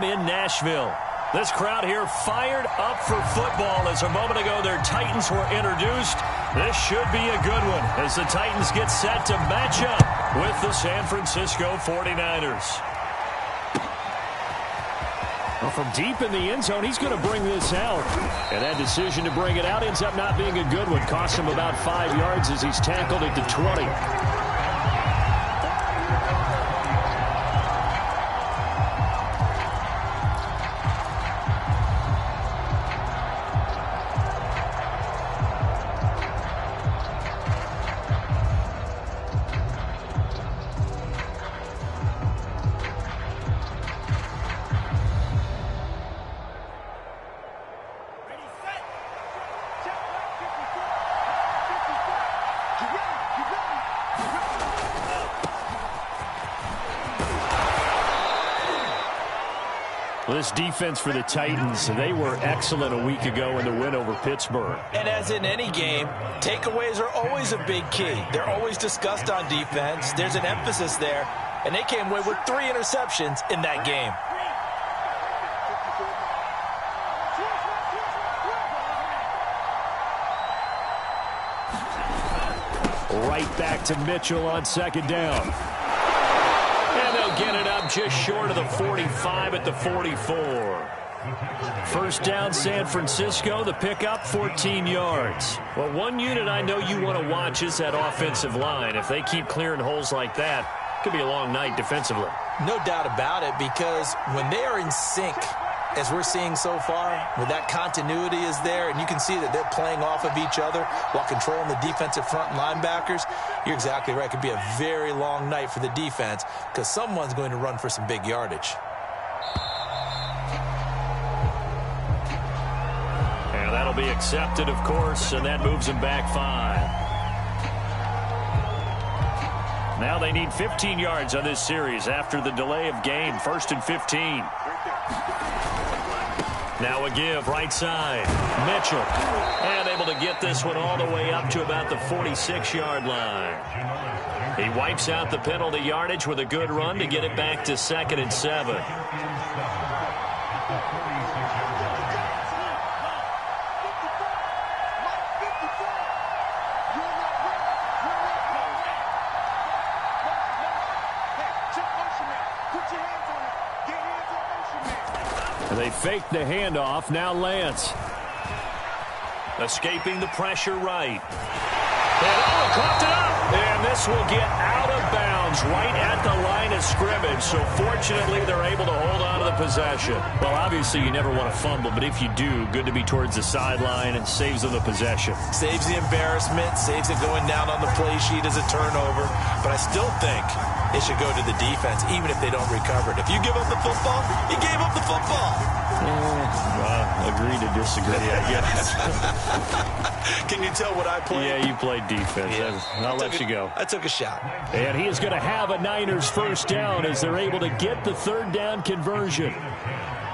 Stadium in Nashville. This crowd here fired up for football as a moment ago their Titans were introduced. This should be a good one as the Titans get set to match up with the San Francisco 49ers. Well, from deep in the end zone, he's going to bring this out. And that decision to bring it out ends up not being a good one. Costs him about 5 yards as he's tackled at the 20. This defense for the Titans, they were excellent a week ago in the win over Pittsburgh. And as in any game, takeaways are always a big key. They're always discussed on defense. There's an emphasis there, and they came away with 3 interceptions in that game. Right back to Mitchell on second down. And they'll get it up just short of the 45 at the 44. First down, San Francisco. The pickup, 14 yards. Well, one unit I know you want to watch is that offensive line. If they keep clearing holes like that, it could be a long night defensively. No doubt about it, because when they are in sync, as we're seeing so far, when that continuity is there and you can see that they're playing off of each other while controlling the defensive front linebackers, you're exactly right. It could be a very long night for the defense because someone's going to run for some big yardage. And that'll be accepted, of course, and that moves them back 5. Now they need 15 yards on this series after the delay of game. 1st and 15. Now a give, right side. Mitchell. And able to get this one all the way up to about the 46-yard line. He wipes out the penalty yardage with a good run to get it back to 2nd and 7. They fake the handoff. Now Lance. Escaping the pressure right. And caught it up. And this will get out of bounds right at the line of scrimmage. So fortunately, they're able to hold on to the possession. Well, obviously, you never want to fumble, but if you do, good to be towards the sideline and saves them the possession. Saves the embarrassment, saves it going down on the play sheet as a turnover. But I still think it should go to the defense, even if they don't recover it. If you give up the football, you gave up the football. Agree to disagree, I guess. Can you tell what I played? Yeah, you played defense. Yeah. I'll let you go. I took a shot. And he is going to have a Niners first down as they're able to get the 3rd down conversion.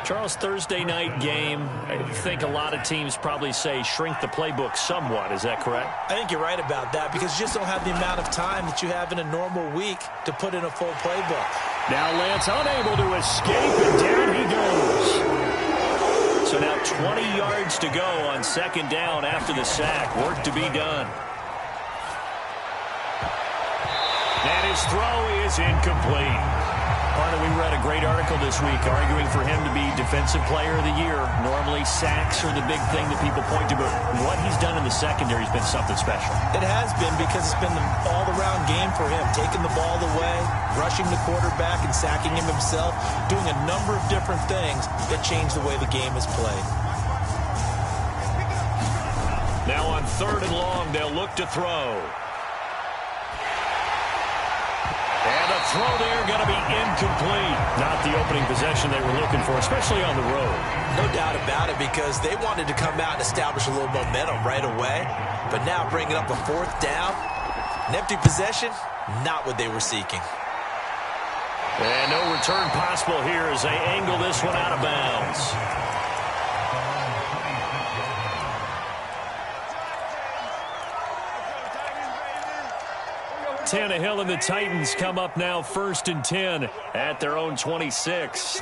Charles, Thursday night game, I think a lot of teams probably say shrink the playbook somewhat. Is that correct? I think you're right about that because you just don't have the amount of time that you have in a normal week to put in a full playbook. Now Lance unable to escape, and down he goes. So now 20 yards to go on 2nd down after the sack. Work to be done. And his throw is incomplete. Arthur, we read a great article this week arguing for him to be Defensive Player of the Year. Normally, sacks are the big thing that people point to, but what he's done in the secondary has been something special. It has been because it's been an all-around game for him, taking the ball away, rushing the quarterback and sacking him himself, doing a number of different things that change the way the game is played. Now on 3rd and long, they'll look to throw. And a throw there going to be incomplete. Not the opening possession they were looking for, especially on the road. No doubt about it because they wanted to come out and establish a little momentum right away. But now bringing up a 4th down, an empty possession, not what they were seeking. And no return possible here as they angle this one out of bounds. Tannehill and the Titans come up now 1st and 10 at their own 26.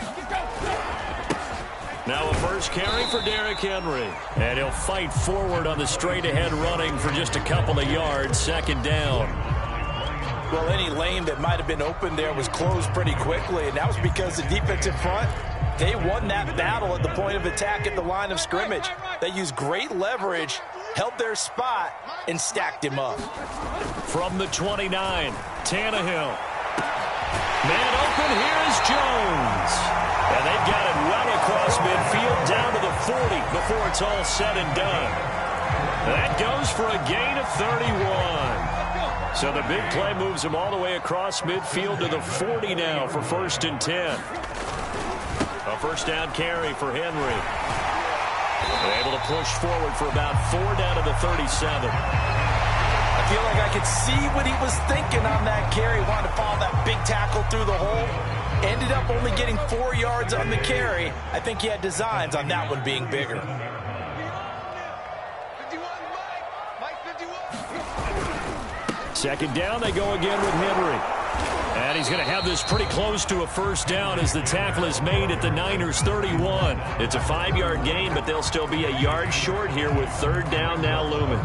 Now a first carry for Derrick Henry. And he'll fight forward on the straight-ahead running for just a couple of yards. Second down. Well, any lane that might have been open there was closed pretty quickly, and that was because the defensive front, they won that battle at the point of attack at the line of scrimmage. They used great leverage, held their spot, and stacked him up. From the 29, Tannehill. Man open, here's Jones. And they've got it well across midfield down to the 40 before it's all said and done. That goes for a gain of 31. So the big play moves him all the way across midfield to the 40 now for 1st and 10. A first down carry for Henry. They're able to push forward for about 4 down to the 37. I feel like I could see what he was thinking on that carry. Wanted to follow that big tackle through the hole. Ended up only getting 4 yards on the carry. I think he had designs on that one being bigger. Second down, they go again with Henry. And he's going to have this pretty close to a first down as the tackle is made at the Niners' 31. It's a 5-yard gain, but they'll still be a yard short here with 3rd down now looming.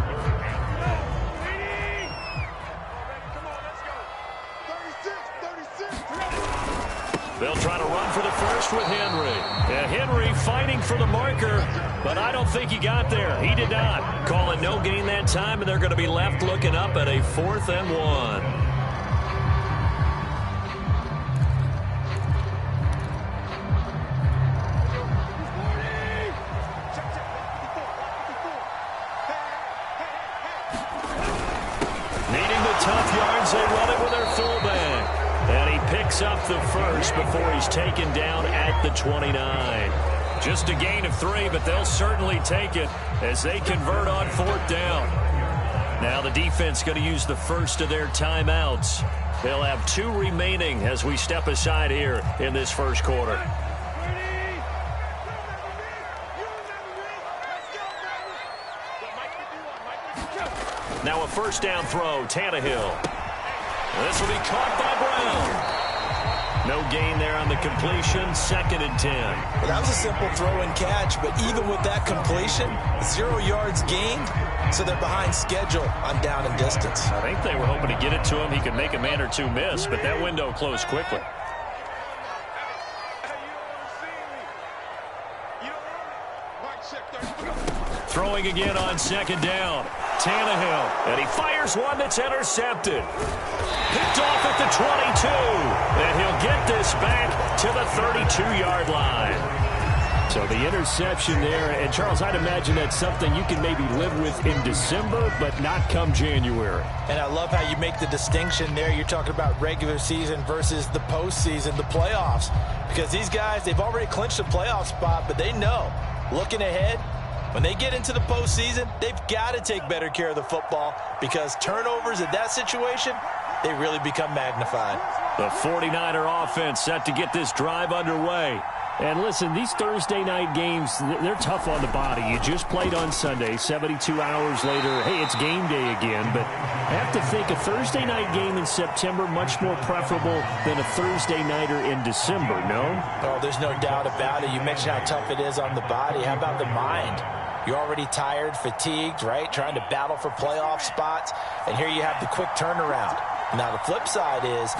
They'll try to run for the first with Henry. And Henry fighting for the marker, but I don't think he got there. He did not. Calling no gain that time, and they're going to be left looking up at a 4th and 1. Tough yards, they run it with their fullback. And he picks up the first before he's taken down at the 29. Just a gain of 3, but they'll certainly take it as they convert on 4th down. Now the defense going to use the first of their timeouts. They'll have 2 remaining as we step aside here in this first quarter. Now a first down throw, Tannehill. This will be caught by Brown. No gain there on the completion, 2nd and 10. Well, that was a simple throw and catch, but even with that completion, 0 yards gained, so they're behind schedule on down and distance. I think they were hoping to get it to him. He could make a man or 2 miss, but that window closed quickly. Throwing again on 2nd down. Tannehill, and he fires one that's intercepted. Picked off at the 22, and he'll get this back to the 32-yard line. So the interception there, and Charles, I'd imagine that's something you can maybe live with in December, but not come January. And I love how you make the distinction there. You're talking about regular season versus the postseason, the playoffs. Because these guys, they've already clinched a playoff spot, but they know, looking ahead, when they get into the postseason, they've got to take better care of the football because turnovers in that situation, they really become magnified. The 49er offense set to get this drive underway. And listen, these Thursday night games, they're tough on the body. You just played on Sunday, 72 hours later, hey, it's game day again. But I have to think a Thursday night game in September much more preferable than a Thursday nighter in December, no? Oh, there's no doubt about it. You mentioned how tough it is on the body. How about the mind? You're already tired, fatigued, right? Trying to battle for playoff spots. And here you have the quick turnaround. Now, the flip side is,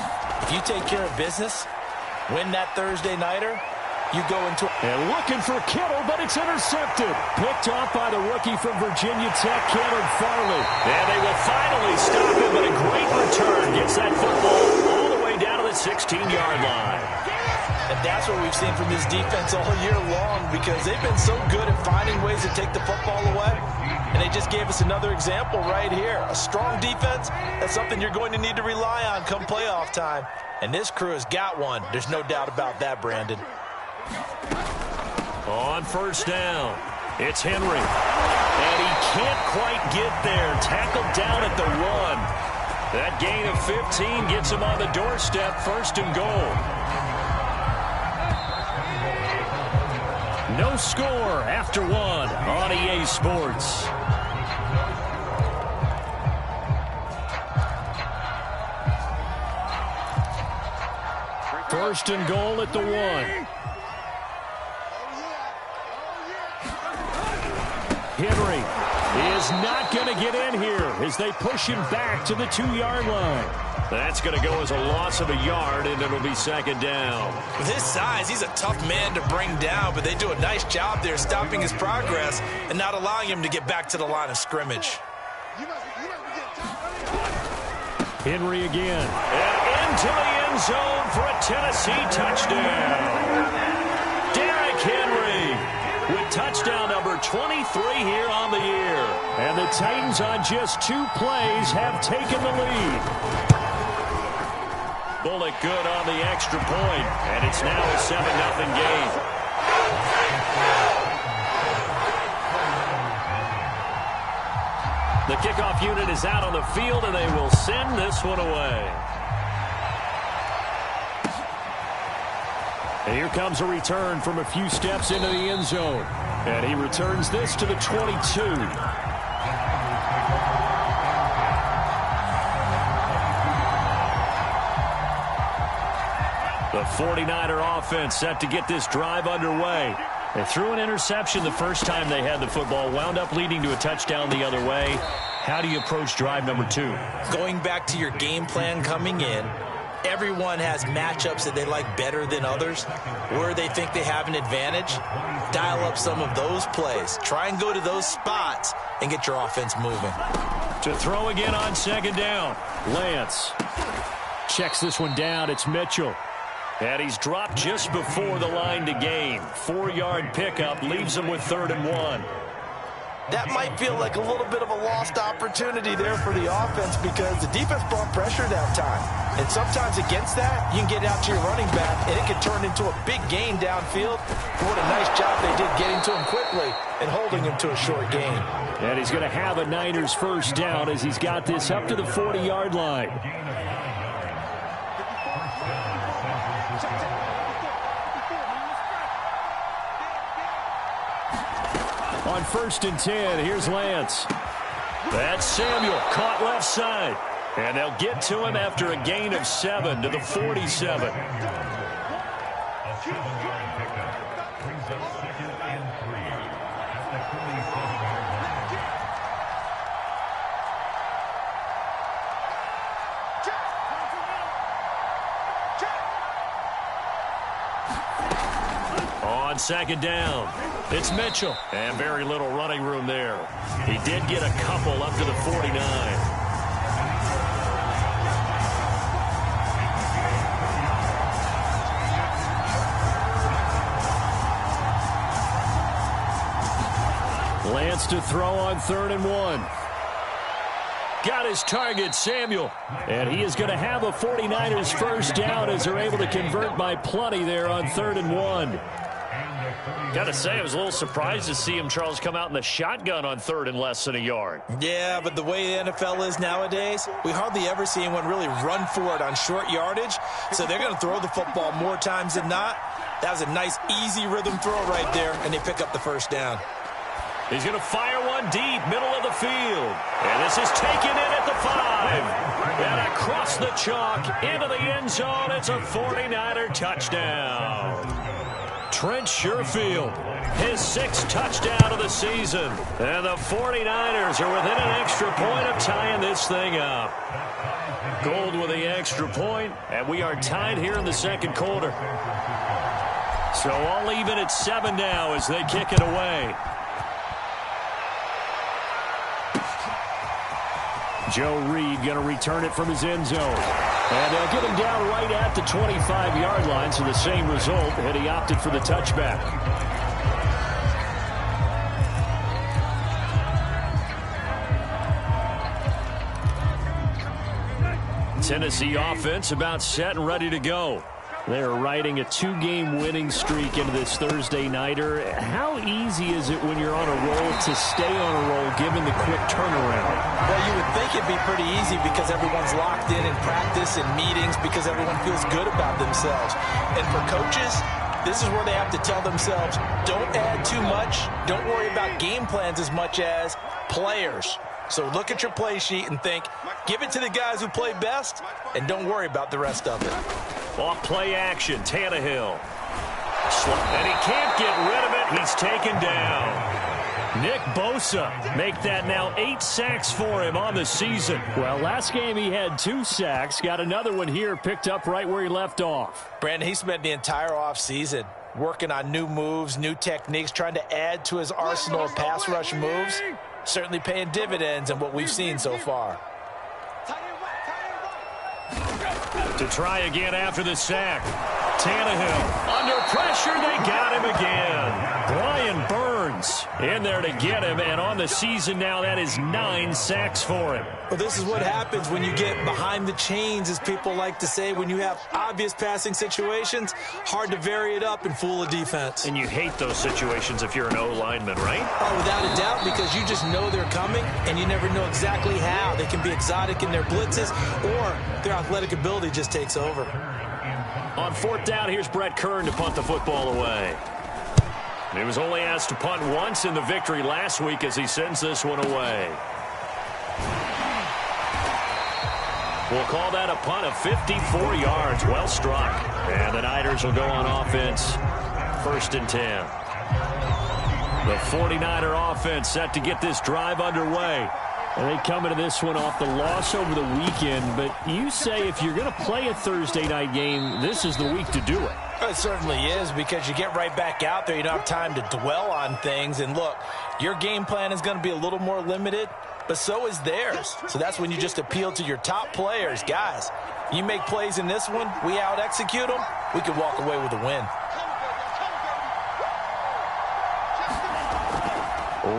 if you take care of business, win that Thursday nighter, you go into it. And looking for Kittle, but it's intercepted. Picked off by the rookie from Virginia Tech, Caleb Farley. And they will finally stop him, but a great return gets that football all the way down to the 16-yard line. And that's what we've seen from this defense all year long because they've been so good at finding ways to take the football away. And they just gave us another example right here. A strong defense, that's something you're going to need to rely on come playoff time. And this crew has got one. There's no doubt about that, Brandon. On first down, it's Henry. And he can't quite get there. Tackled down at the 1. That gain of 15 gets him on the doorstep, 1st and goal. No score after 1 on EA Sports. First and goal at the 1. Henry is not going to get in here as they push him back to the 2-yard line. That's going to go as a loss of a yard, and it'll be second down. With his size, he's a tough man to bring down, but they do a nice job there stopping his progress and not allowing him to get back to the line of scrimmage. Henry again. And into the end zone for a Tennessee touchdown. Derrick Henry with touchdown number 23 here on the year. And the Titans on just 2 plays have taken the lead. Bullock good on the extra point, and it's now a 7-0 game. The kickoff unit is out on the field, and they will send this one away. And here comes a return from a few steps into the end zone. And he returns this to the 22. The 49er offense set to get this drive underway. They threw an interception the first time they had the football, wound up leading to a touchdown the other way. How do you approach drive number 2? Going back to your game plan coming in, everyone has matchups that they like better than others, where they think they have an advantage. Dial up some of those plays. Try and go to those spots and get your offense moving. To throw again on second down. Lance checks this one down. It's Mitchell. And he's dropped just before the line to gain. 4-yard pickup leaves him with 3rd and 1. That might feel like a little bit of a lost opportunity there for the offense because the defense brought pressure that time. And sometimes against that, you can get out to your running back, and it can turn into a big gain downfield. What a nice job they did getting to him quickly and holding him to a short gain. And he's going to have a Niners first down as he's got this up to the 40-yard line. On 1st and 10, here's Lance. That's Samuel, caught left side. And they'll get to him after a gain of 7 to the 47. On second down, it's Mitchell. And very little running room there. He did get a couple up to the 49. Lance to throw on 3rd and 1. Got his target, Samuel. And he is going to have a 49ers first down as they're able to convert by plenty there on 3rd and 1. Got to say, I was a little surprised to see him, Charles, come out in the shotgun on 3rd and less than a yard. Yeah, but the way the NFL is nowadays, we hardly ever see anyone really run for it on short yardage. So they're going to throw the football more times than not. That was a nice, easy rhythm throw right there, and they pick up the first down. He's going to fire one deep, middle of the field. And this is taken in at the 5. And across the chalk, into the end zone. It's a 49er touchdown. Trent Sherfield, his 6th touchdown of the season. And the 49ers are within an extra point of tying this thing up. Gold with the extra point, and we are tied here in the second quarter. So all even at 7 now as they kick it away. Joe Reed going to return it from his end zone. And they'll get him down right at the 25-yard line, so the same result, and he opted for the touchback. Tennessee offense about set and ready to go. They're riding a 2-game winning streak into this Thursday nighter. How easy is it when you're on a roll to stay on a roll given the quick turnaround? Well, you would think it'd be pretty easy because everyone's locked in practice and meetings because everyone feels good about themselves. And for coaches, this is where they have to tell themselves, don't add too much. Don't worry about game plans as much as players. So look at your play sheet and think, give it to the guys who play best, and don't worry about the rest of it. Off play action, Tannehill. And he can't get rid of it. He's taken down. Nick Bosa, make that now 8 sacks for him on the season. Well, last game he had 2 sacks. Got another one here, picked up right where he left off. Brandon, he spent the entire offseason working on new moves, new techniques, trying to add to his arsenal of pass rush moves. Certainly paying dividends in what we've seen so far. To try again after the sack. Tannehill under pressure. They got him again. Brian Burns in there to get him. And on the season now, that is 9 sacks for him. Well, this is what happens when you get behind the chains, as people like to say. When you have obvious passing situations, hard to vary it up and fool a defense. And you hate those situations if you're an O-lineman, right? Oh, without a doubt, because you just know they're coming, and you never know exactly how. They can be exotic in their blitzes, or their athletic ability just takes over. On 4th down, here's Brett Kern to punt the football away. He was only asked to punt once in the victory last week as he sends this one away. We'll call that a punt of 54 yards. Well struck. And the Niners will go on offense. 1st and 10. The 49er offense set to get this drive underway. And they come into this one off the loss over the weekend. But you say if you're going to play a Thursday night game, this is the week to do it. It certainly is, because you get right back out there. You don't have time to dwell on things. And look, your game plan is going to be a little more limited, but so is theirs. So that's when you just appeal to your top players. Guys, you make plays in this one, we out-execute them, we could walk away with a win.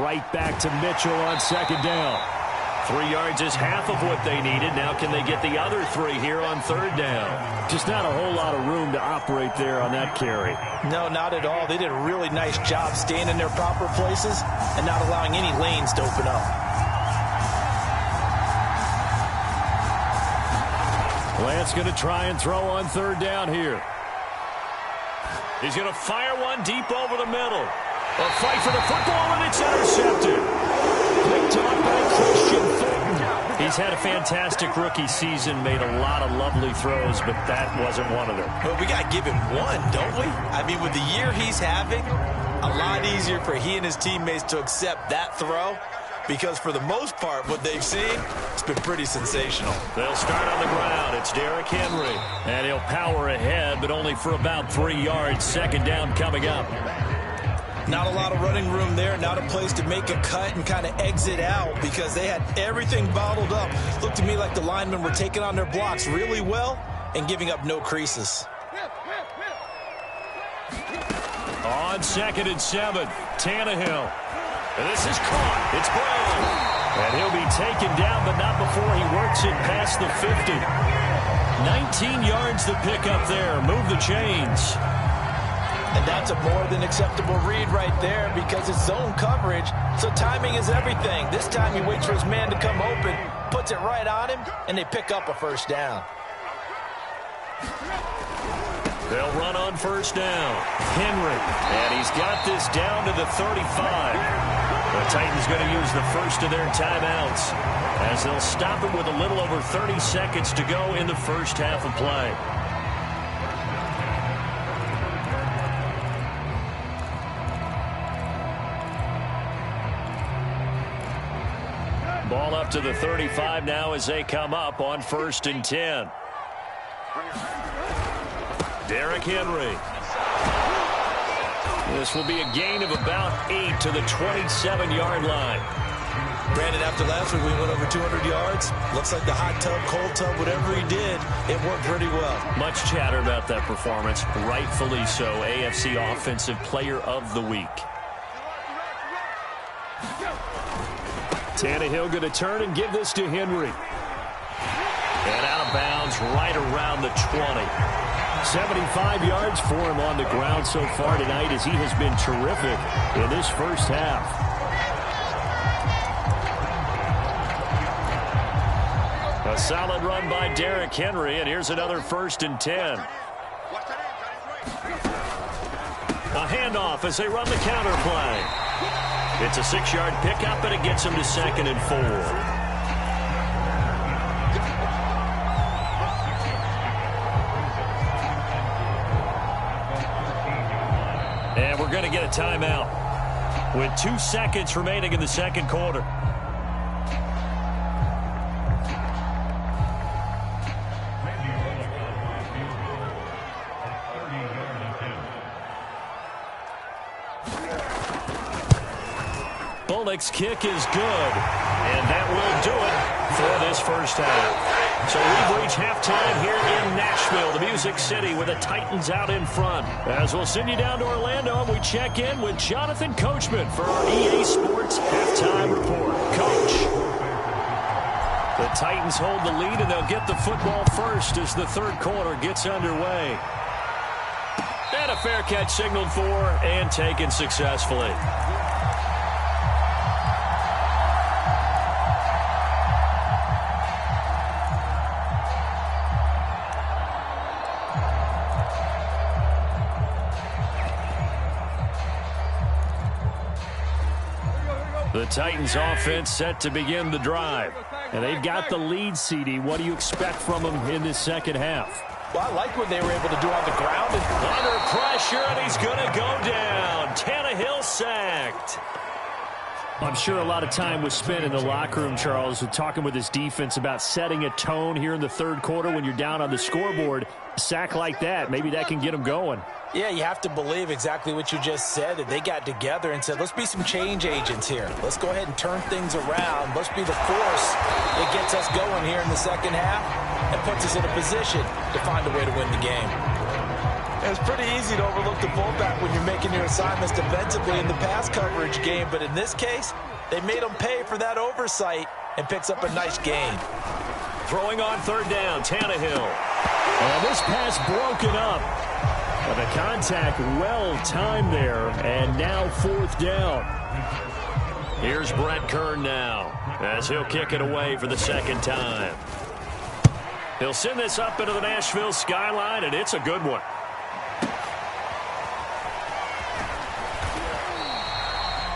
Right back to Mitchell on 2nd down. 3 yards is half of what they needed. Now can they get the other 3 here on 3rd down? Just not a whole lot of room to operate there on that carry. No, not at all. They did a really nice job staying in their proper places and not allowing any lanes to open up. Lance going to try and throw on 3rd down here. He's going to fire one deep over the middle. A fight for the football, and it's intercepted. Picked up by Christian Fulton. He's had a fantastic rookie season, made a lot of lovely throws, but that wasn't one of them. But we got to give him one, don't we? I mean, with the year he's having, a lot easier for he and his teammates to accept that throw, because for the most part, what they've seen, it's been pretty sensational. They'll start on the ground. It's Derrick Henry. And he'll power ahead, but only for about 3 yards. 2nd down coming up. Not a lot of running room there, not a place to make a cut and kind of exit out, because they had everything bottled up. Looked to me like the linemen were taking on their blocks really well and giving up no creases. On 2nd and 7, Tannehill. And this is caught. It's Brown. And he'll be taken down, but not before he works it past the 50. 19 yards to pick up there. Move the chains. And that's a more than acceptable read right there, because it's zone coverage, so timing is everything. This time he waits for his man to come open, puts it right on him, and they pick up a 1st down. They'll run on 1st down. Henry, and he's got this down to the 35. The Titans going to use the first of their timeouts, as they'll stop it with a little over 30 seconds to go in the first half of play. Ball up to the 35 now as they come up on 1st and 10. Derrick Henry. This will be a gain of about 8 to the 27-yard line. Brandon, after last week we went over 200 yards. Looks like the hot tub, cold tub, whatever he did, it worked pretty well. Much chatter about that performance. Rightfully so. AFC Offensive Player of the Week. Tannehill going to turn and give this to Henry. And out of bounds right around the 20. 75 yards for him on the ground so far tonight, as he has been terrific in this first half. A solid run by Derrick Henry, and here's another 1st and 10. A handoff as they run the counter play. It's a 6-yard pickup, and it gets him to 2nd and 4. And we're going to get a timeout. with 2 seconds remaining in the second quarter. Bullock's kick is good, and that will do it for this first half. So we've reached halftime here in Nashville, the Music City, with the Titans out in front. As we'll send you down to Orlando, and we check in with Jonathan Coachman for our EA Sports Halftime Report. Coach. The Titans hold the lead, and they'll get the football first as the third quarter gets underway. And a fair catch signaled for and taken successfully. The Titans offense set to begin the drive. And they've got the lead, CD. What do you expect from them in this second half? Well, I like what they were able to do on the ground. Under pressure, and he's going to go down. Tannehill sacked. I'm sure a lot of time was spent in the locker room, Charles, talking with his defense about setting a tone here in the third quarter when you're down on the scoreboard. A sack like that, maybe that can get them going. Yeah, you have to believe exactly what you just said, that they got together and said, let's be some change agents here. Let's go ahead and turn things around. Let's be the force that gets us going here in the second half and puts us in a position to find a way to win the game. It's pretty easy to overlook the fullback when you're making your assignments defensively in the pass coverage game, but in this case, they made them pay for that oversight and picks up a nice gain. Throwing on third down, Tannehill. And this pass broken up. But the contact well timed there, and now fourth down. Here's Brett Kern now, as he'll kick it away for the second time. He'll send this up into the Nashville skyline, and it's a good one.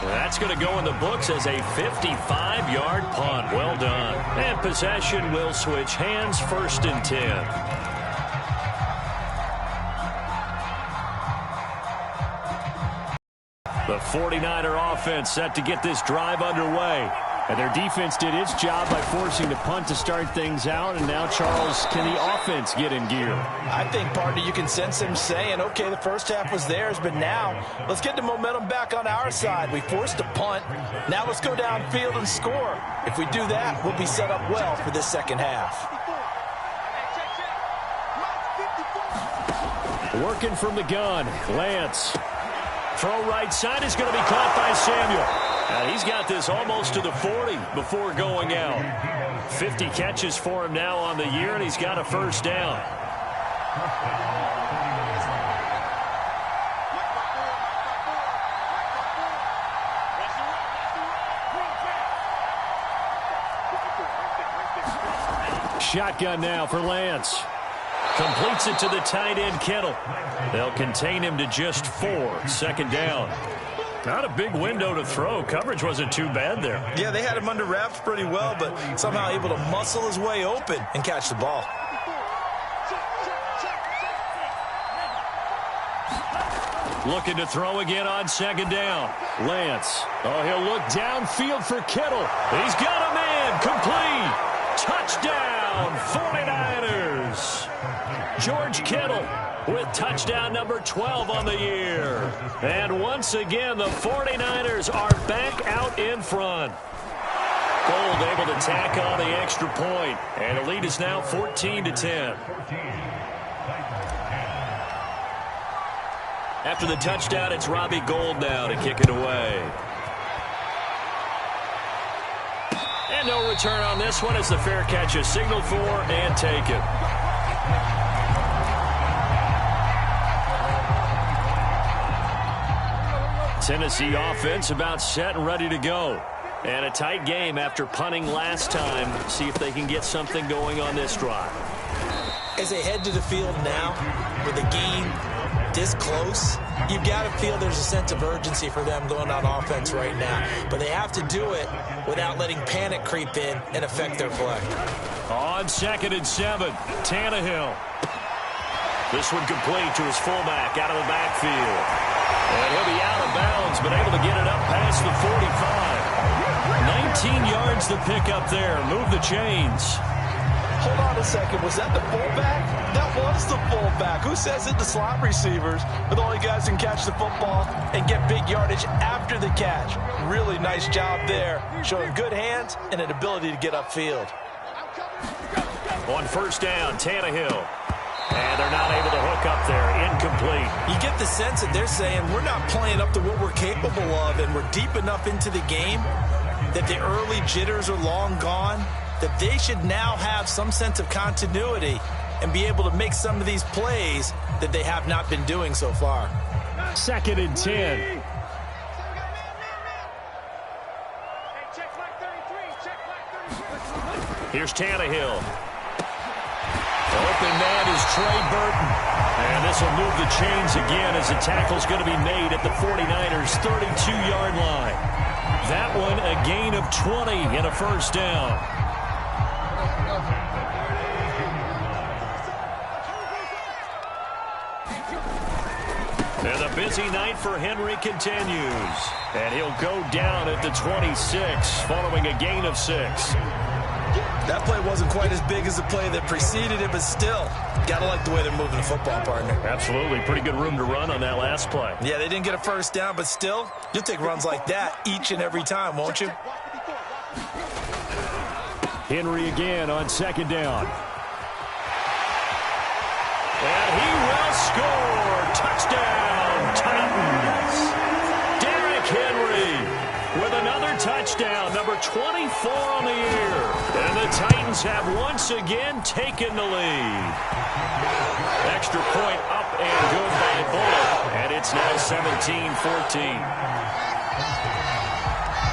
That's going to go in the books as a 55-yard punt. Well done. And possession will switch hands, 1st and 10. The 49er offense set to get this drive underway. And their defense did its job by forcing the punt to start things out. And now, Charles, can the offense get in gear? I think, partner, you can sense them saying, okay, the first half was theirs, but now let's get the momentum back on our side. We forced a punt. Now let's go downfield and score. If we do that, we'll be set up well for this second half. Working from the gun, Lance. Throw right side is going to be caught by Samuel. And he's got this almost to the 40 before going out. 50 catches for him now on the year, and he's got a first down. Shotgun now for Lance. Completes it to the tight end, Kittle. They'll contain him to just 4. 2nd down. Not a big window to throw. Coverage wasn't too bad there. Yeah, they had him under wraps pretty well, but somehow able to muscle his way open and catch the ball. Looking to throw again on 2nd down. Lance. Oh, he'll look downfield for Kittle. He's got a man. Complete. Touchdown, 49ers. George Kittle with touchdown number 12 on the year. And once again, the 49ers are back out in front. Gold able to tack on the extra point, and the lead is now 14-10. After the touchdown, it's Robbie Gould now to kick it away. And no return on this one as the fair catch is signaled for and taken. Tennessee offense about set and ready to go. And a tight game after punting last time. See if they can get something going on this drive. As they head to the field now with a game this close, you've got to feel there's a sense of urgency for them going on offense right now. But they have to do it without letting panic creep in and affect their play. On 2nd and 7, Tannehill. This one complete to his fullback out of the backfield. And he'll be out of bounds, but able to get it up past past the 45. 19 yards to pick up there. Move the chains. Hold on a second. Was that the fullback? That was the fullback. Who says it? The slot receivers are the only guys who can catch the football and get big yardage after the catch. Really nice job there, showing good hands and an ability to get upfield. On first down, Tannehill. And they're not able to hook up there. Incomplete. You get the sense that they're saying we're not playing up to what we're capable of, and we're deep enough into the game that the early jitters are long gone, that they should now have some sense of continuity and be able to make some of these plays that they have not been doing so far. 2nd and 10. Here's Tannehill. The open man is Trey Burton. And this will move the chains again as the tackle's going to be made at the 49ers' 32-yard line. That one a gain of 20 and a first down. And the busy night for Henry continues. And he'll go down at the 26 following a gain of 6. That play wasn't quite as big as the play that preceded it, but still, gotta like the way they're moving the football, partner. Absolutely. Pretty good room to run on that last play. Yeah, they didn't get a first down, but still, you'll take runs like that each and every time, won't you? Henry again on 2nd down. And he will score. Touchdown, Titans. Derrick Henry with another touchdown, number 24 on the year. And the Titans have once again taken the lead. Extra point up and good by Bullock. And it's now 17-14.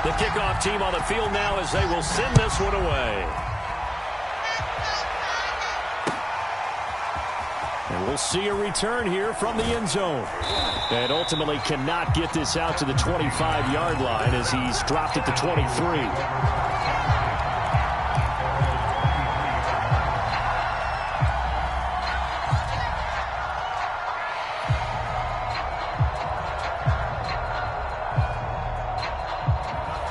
The kickoff team on the field now as they will send this one away. And we'll see a return here from the end zone. And ultimately cannot get this out to the 25-yard line as he's dropped at the 23.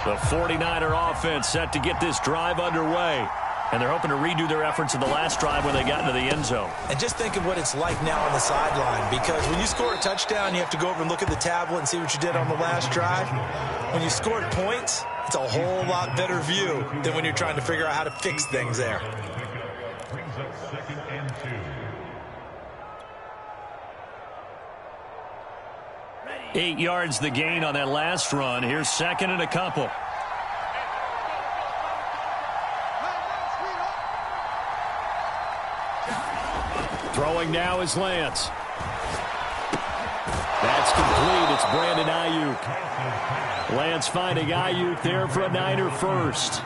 The 49er offense set to get this drive underway. And they're hoping to redo their efforts in the last drive when they got into the end zone. And just think of what it's like now on the sideline, because when you score a touchdown, you have to go over and look at the tablet and see what you did on the last drive. When you scored points, it's a whole lot better view than when you're trying to figure out how to fix things there. Brings up 2nd and 2. 8 yards the gain on that last run. Here's 2nd and a couple. Throwing now is Lance. That's complete. It's Brandon Ayuk. Lance finding Ayuk there for a Niner first.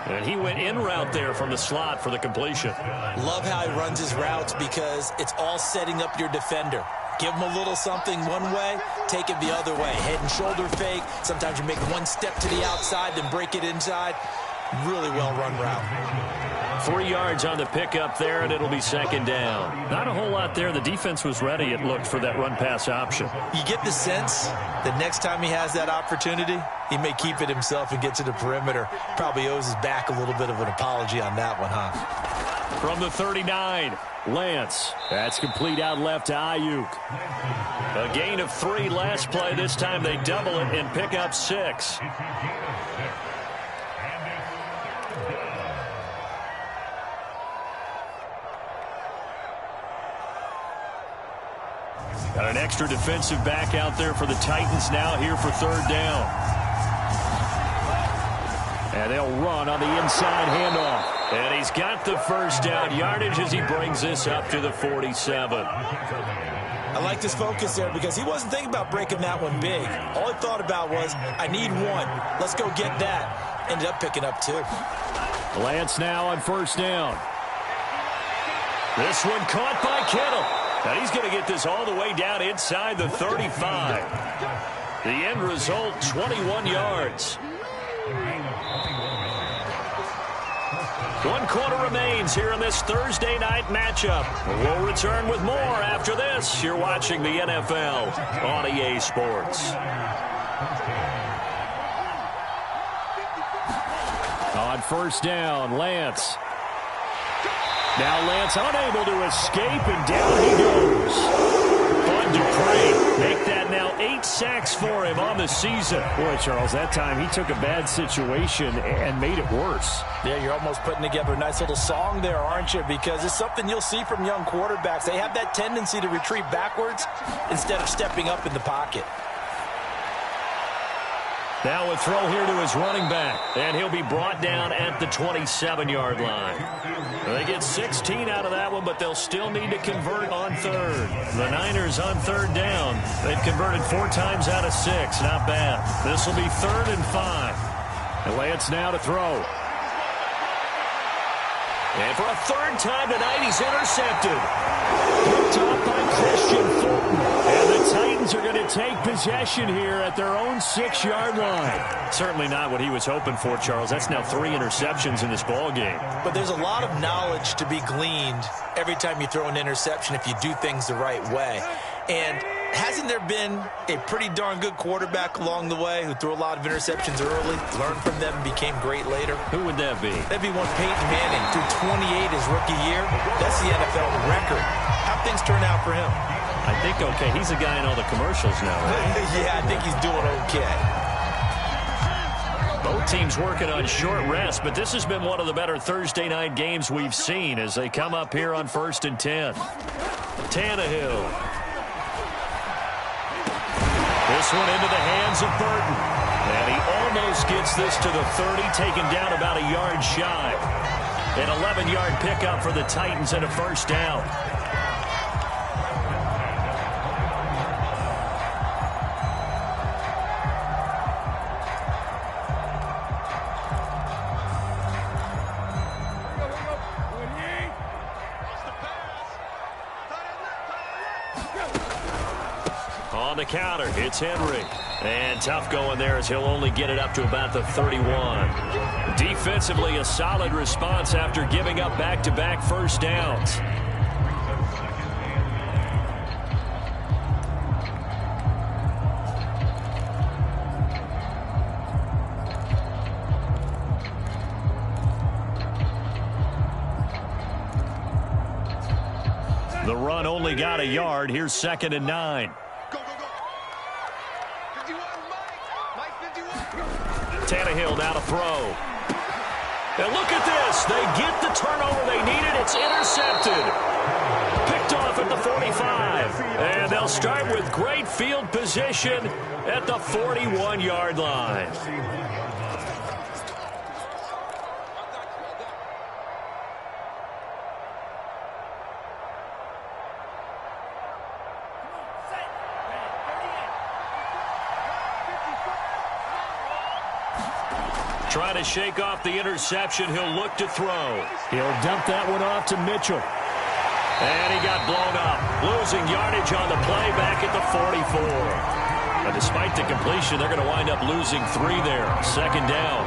And he went in route there from the slot for the completion. Love how he runs his routes because it's all setting up your defender. Give him a little something one way, take it the other way. Head and shoulder fake. Sometimes you make one step to the outside, then break it inside. Really well run route. 3 yards on the pickup there, and it'll be 2nd down. Not a whole lot there. The defense was ready, it looked, for that run-pass option. You get the sense that next time he has that opportunity, he may keep it himself and get to the perimeter. Probably owes his back a little bit of an apology on that one, huh? From the 39, Lance. That's complete out left to Ayuk. A gain of 3 last play. This time they double it and pick up 6. Got an extra defensive back out there for the Titans now here for 3rd down. And they'll run on the inside handoff. And he's got the first down yardage as he brings this up to the 47. I like this focus there because he wasn't thinking about breaking that one big. All he thought about was, I need 1. Let's go get that. Ended up picking up 2. Lance now on 1st down. This one caught by Kittle. And he's going to get this all the way down inside the 35. The end result, 21 yards. 1 quarter remains here in this Thursday night matchup. We'll return with more after this. You're watching the NFL on EA Sports. On first down, Lance. Now Lance unable to escape, and down he goes. Bud Dupree, make that now 8 sacks for him on the season. Boy, Charles, that time he took a bad situation and made it worse. Yeah, you're almost putting together a nice little song there, aren't you? Because it's something you'll see from young quarterbacks. They have that tendency to retreat backwards instead of stepping up in the pocket. Now a throw here to his running back, and he'll be brought down at the 27-yard line. They get 16 out of that one, but they'll still need to convert on third. The Niners on third down. They've converted 4 times out of 6. Not bad. This will be 3rd and 5. And Lance now to throw. And for a 3rd time tonight, he's intercepted. Picked off by Christian Fulton. And the Titans are going to take possession here at their own 6-yard line. Certainly not what he was hoping for, Charles. That's now 3 interceptions in this ball game. But there's a lot of knowledge to be gleaned every time you throw an interception if you do things the right way. And hasn't there been a pretty darn good quarterback along the way who threw a lot of interceptions early, learned from them, and became great later? Who would that be? That'd be one Peyton Manning, threw 28 his rookie year. That's the NFL record. How'd things turn out for him? I think okay. He's a guy in all the commercials now, right? Yeah, I think he's doing okay. Both teams working on short rest, but this has been one of the better Thursday night games we've seen as they come up here on 1st and 10. Tannehill. This one into the hands of Burton. And he almost gets this to the 30, taken down about a yard shy. An 11-yard pickup for the Titans and a 1st down. On the counter, it's Henry. And tough going there as he'll only get it up to about the 31. Defensively, a solid response after giving up back-to-back 1st downs. The run only got a yard. Here's 2nd and 9. Tannehill now to throw. And look at this. They get the turnover they needed. It's intercepted. Picked off at the 45. And they'll start with great field position at the 41-yard line. Trying to shake off the interception. He'll look to throw. He'll dump that one off to Mitchell. And he got blown up. Losing yardage on the play back at the 44. But despite the completion, they're going to wind up losing 3 there. 2nd down.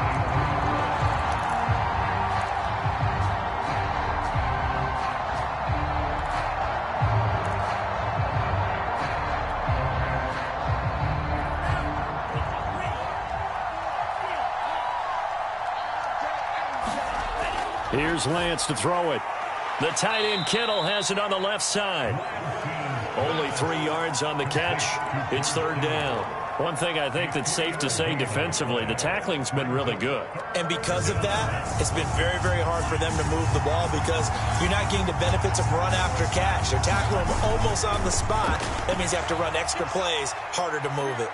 Here's Lance to throw it. The tight end Kittle has it on the left side. Only 3 yards on the catch. It's 3rd down. One thing I think that's safe to say defensively, the tackling's been really good. And because of that, it's been very, very hard for them to move the ball because you're not getting the benefits of run after catch. They're tackling them almost on the spot. That means you have to run extra plays, harder to move it.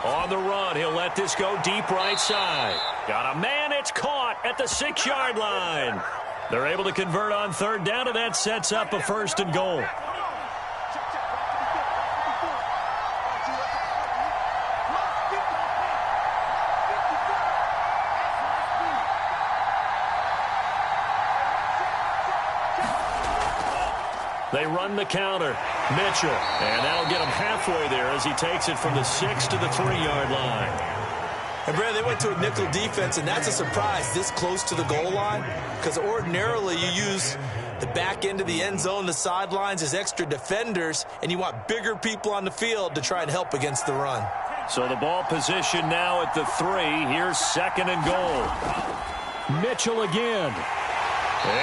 On the run, he'll let this go deep right side. Got a man, it's caught at the 6-yard line. They're able to convert on 3rd down, and that sets up a 1st and goal. They run the counter. Mitchell. And that'll get him halfway there as he takes it from the 6 to the 3-yard line. And, Brad, they went to a nickel defense, and that's a surprise this close to the goal line because ordinarily you use the back end of the end zone, the sidelines as extra defenders, and you want bigger people on the field to try and help against the run. So the ball position now at the 3. Here's 2nd and goal. Mitchell again.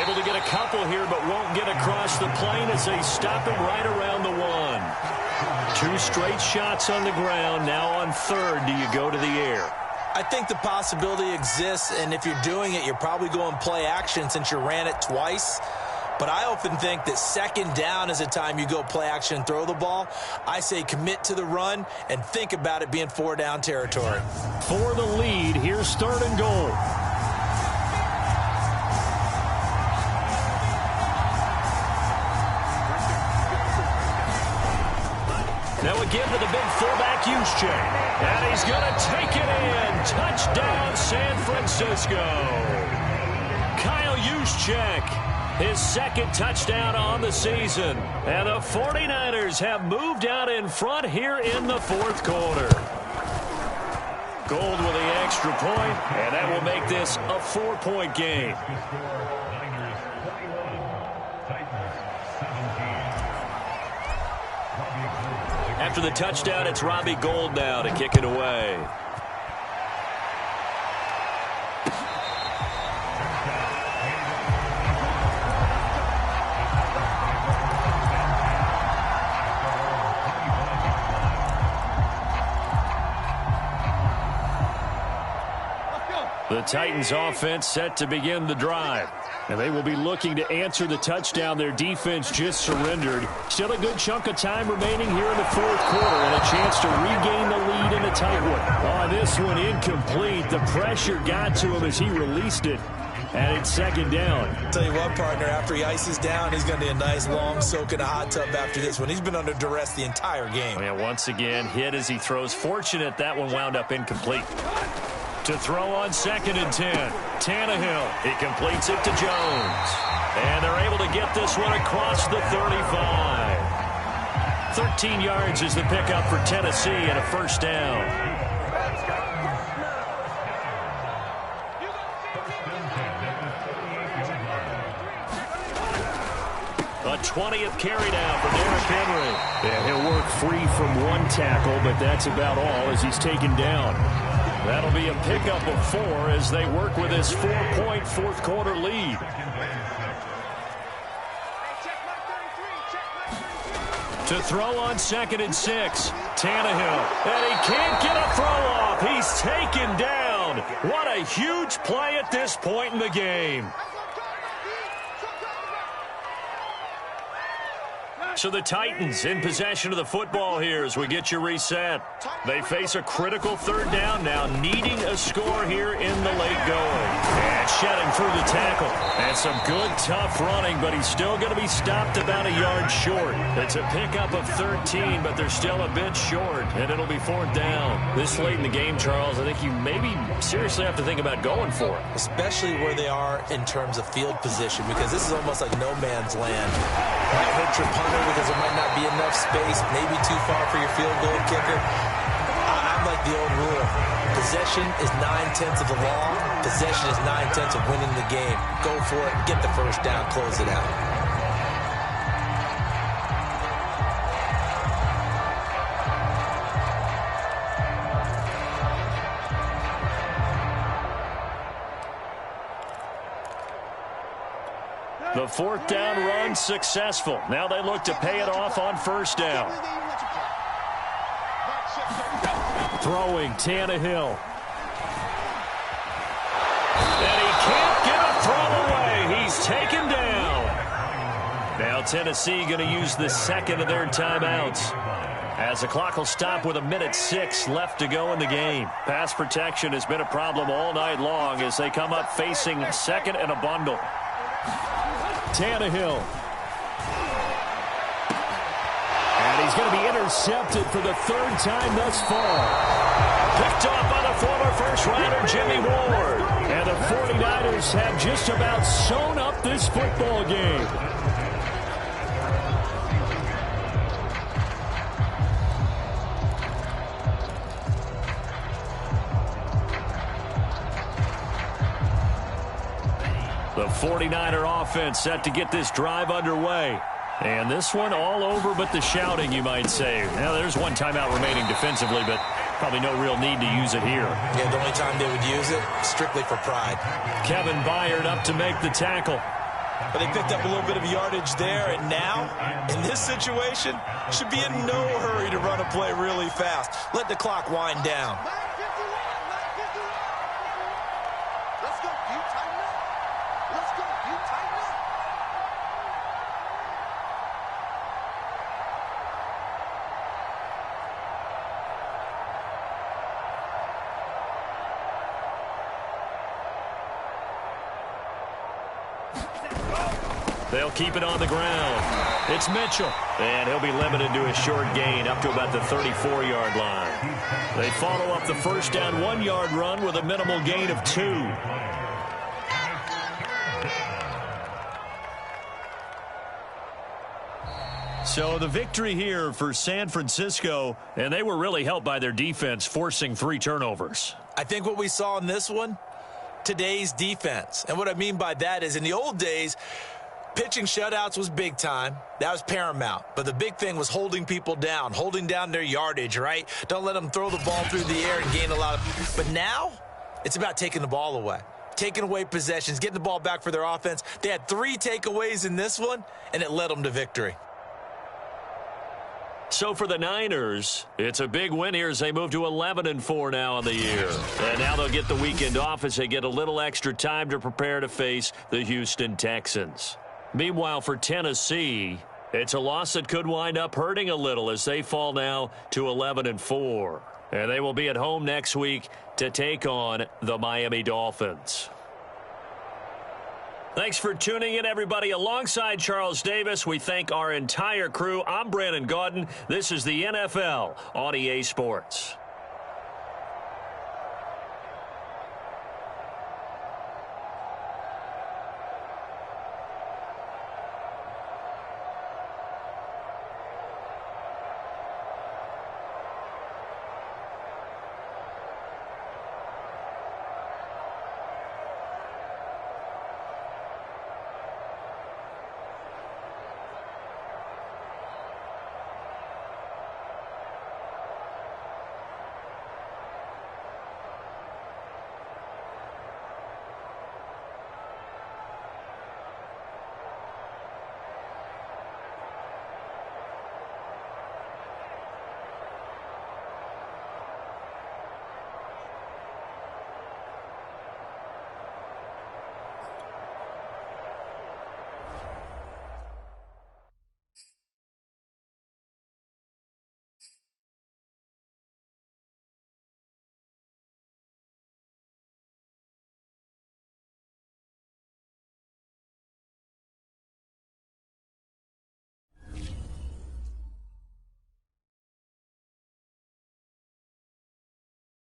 Able to get a couple here, but won't get across the plane as they stop him right around the 1. 2 straight shots on the ground. Now on 3rd, do you go to the air? I think the possibility exists, and if you're doing it, you're probably going play action since you ran it twice. But I often think that 2nd down is the time you go play action and throw the ball. I say commit to the run and think about it being 4-down territory. For the lead, here's 3rd and goal. Now again to the big fullback, Juszczyk. And he's going to take it in. Touchdown, San Francisco. Kyle Juszczyk, his 2nd touchdown on the season. And the 49ers have moved out in front here in the 4th quarter. Gold with the extra point, and that will make this a 4-point game. After the touchdown, it's Robbie Gould now to kick it away. The Titans offense set to begin the drive. And they will be looking to answer the touchdown their defense just surrendered. Still a good chunk of time remaining here in the 4th quarter and a chance to regain the lead in a tight one. On this one, incomplete. The pressure got to him as he released it. And it's 2nd down. Tell you what, partner, after he ices down, he's going to need a nice long soak in a hot tub after this one. He's been under duress the entire game. Yeah, once again, hit as he throws. Fortunate that one wound up incomplete. To throw on 2nd and 10. Tannehill. He completes it to Jones. And they're able to get this one across the 35. 13 yards is the pickup for Tennessee and a 1st down. A 20th carry down for Derrick Henry. Yeah, he'll work free from 1 tackle, but that's about all as he's taken down. That'll be a pickup of 4 as they work with this 4-point 4th quarter lead. To throw on 2nd and 6. Tannehill. And he can't get a throw off. He's taken down. What a huge play at this point in the game. So the Titans in possession of the football here as we get you reset. They face a critical 3rd down now, needing a score here in the late going. And shedding through the tackle. And some good, tough running, but he's still going to be stopped about a yard short. It's a pickup of 13, but they're still a bit short, and it'll be 4th down. This late in the game, Charles, I think you maybe seriously have to think about going for it. Especially where they are in terms of field position, because this is almost like no man's land. Might hurt your punter because there might not be enough space, maybe too far for your field goal kicker. I'm like the old rule. Possession is 9/10 of the law. Possession is 9/10 of winning the game. Go for it, get the 1st down, close it out. The 4th down run successful. Now they look to pay it off on 1st down. Throwing Tannehill. And he can't get a throw away. He's taken down. Now Tennessee going to use the 2nd of their timeouts. As the clock will stop with 1:06 left to go in the game. Pass protection has been a problem all night long as they come up facing 2nd and a bundle. Tannehill. And he's going to be intercepted for the 3rd time thus far. Picked off by the former first-rounder Jimmy Ward. And the 49ers have just about sewn up this football game. The 49er offense set to get this drive underway. And this one all over but the shouting, you might say. Now, there's one timeout remaining defensively, but Probably no real need to use it here. Yeah, the only time they would use it, strictly for pride. Kevin Byard up to make the tackle. But they picked up a little bit of yardage there, and now, in this situation, should be in no hurry to run a play really fast. Let the clock wind down. They'll keep it on the ground. It's Mitchell. And he'll be limited to a short gain up to about the 34-yard line. They follow up the first down 1-yard run with a minimal gain of 2. So the victory here for San Francisco, and they were really helped by their defense forcing 3 turnovers. I think what we saw in this one, today's defense. And what I mean by that is in the old days, pitching shutouts was big time. That was paramount. But the big thing was holding people down, holding down their yardage, right? Don't let them throw the ball through the air and gain a lot of... But now, it's about taking the ball away. Taking away possessions, getting the ball back for their offense. They had 3 takeaways in this one, and it led them to victory. So for the Niners, it's a big win here as they move to 11-4 now on the year. And now they'll get the weekend off as they get a little extra time to prepare to face the Houston Texans. Meanwhile, for Tennessee, it's a loss that could wind up hurting a little as they fall now to 11-4. And they will be at home next week to take on the Miami Dolphins. Thanks for tuning in, everybody. Alongside Charles Davis, we thank our entire crew. I'm Brandon Gaudin. This is the NFL on EA Sports.